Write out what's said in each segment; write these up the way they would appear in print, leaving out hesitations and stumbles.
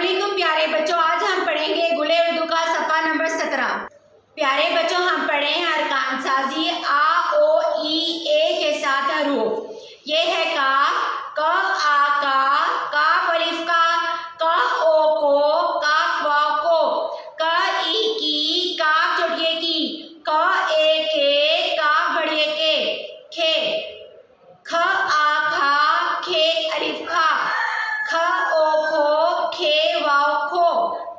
अस्सलामुअलैकुम प्यारे बच्चों, आज हम पढ़ेंगे गुले उर्दू का सफ़ा नंबर 17। प्यारे बच्चों, हम पढ़े हैं अरकान साजी आ ओ ई ए के साथ हरूफ। ये है काफ, क आ का, काफ अलिफ का, क ओ को, काफ वाव को, क ई की, काफ छोटिए की, क ए के, काफ बड़िए के, खे, ख आ खा, खे अलिफ खा, ख ओ खो, खे वाव खो,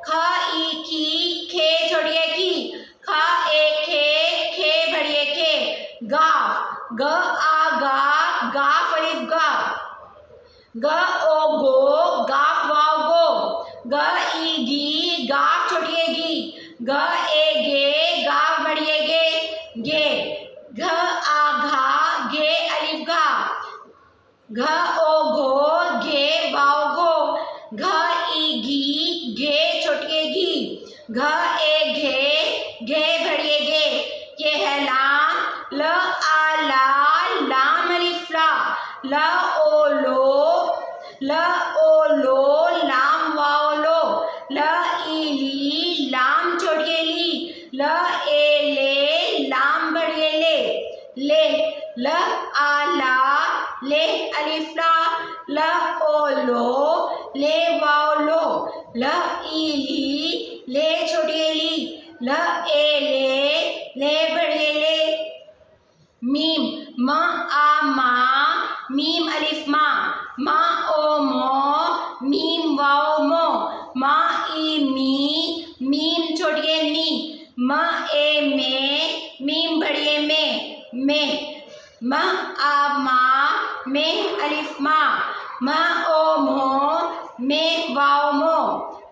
ख ई की, खे छोड़िए की, ख ए खे, खे भरिए के, गाफ, ग आ गा, गाफ अलिफ गा, ग ओ गो, गाफ वाव गो, ग ई गी, गाफ छोड़िए गी, ग ए गे, गाफ बढ़िए गे, घ आ घा, गे अलिफ घा, घ ओ घो, घे वाव घो, घ ई घी, घे छोटिए घी, घ ए घे, घे भरिए गे। ये है लाम, ल आ ला, लाम अलिफ ला, ल ओ लो, लाम वाव लो, ल ई ली, लाम छोटिए ली, ल ए ले, लाम बढ़िए ले, ल आ ला, ले अलिफ ला, ल ओ लो, ले वाव लो, ल ई ली, ले छोटिए ली, ल ए ले बढ़िए ले। मीम, म आ मा, मीम अलिफ मा, मा ओ मो, मीम वाव मो, मा ई मी, मीम छोटिए मी, म ए में, मीम बढ़िए में, म आ मा, में अलिफ मा, म ओ मो, में वाव मो,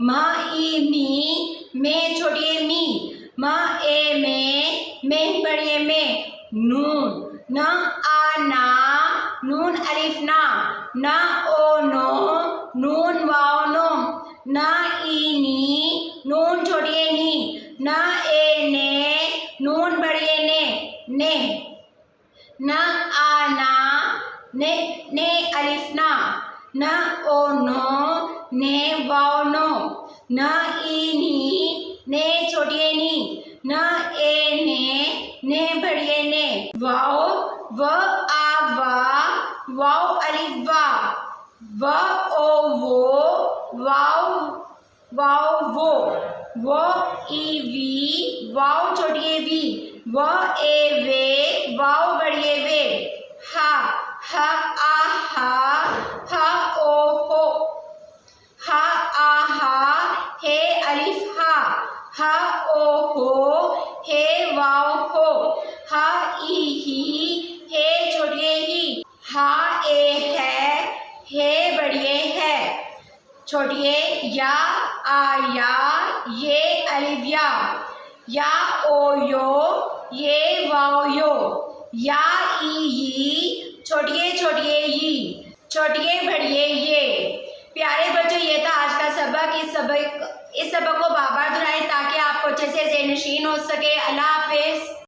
म ई मी, में छोटिए मी, म ए में बढ़िए में। नून, न आ ना, नून अलिफ ना, न ओ नो, नून वाव नो, न ई नी, नून छोटिए नी, न ए ने, नून बढ़िए ने, न आ ना, ने अलिफ ना, न ओ नो, ने वाव नो, न ई नी, ने छोटिए नी, न ए ने बढ़िए ने। वाव, व आ वा, वाव अलिफ वा, व ओ वो, वाव वो, व ई वी, वाव छोटिए वी, व ए वे, वाव बढ़िए वे। हा, ह आ हा, ह ओ हो, हा आ हा, हे अलिफ हा, ह ओ हो, हे वाव हो, ह ई ही, हे छोटिए ही, हा ए है, हे बढ़िए है। छोटिए या आ या, ये अलिफ या ओ यो, ये वाव यो, या ई ही, छोटिए ही, छोटिए बढ़िए ये। प्यारे बच्चों, ये था आज का सबक। इस सबक को बार बार दोहराएं ताकि आपको अच्छे से ज़हन नशीन हो सके। अल्लाह हाफिज़।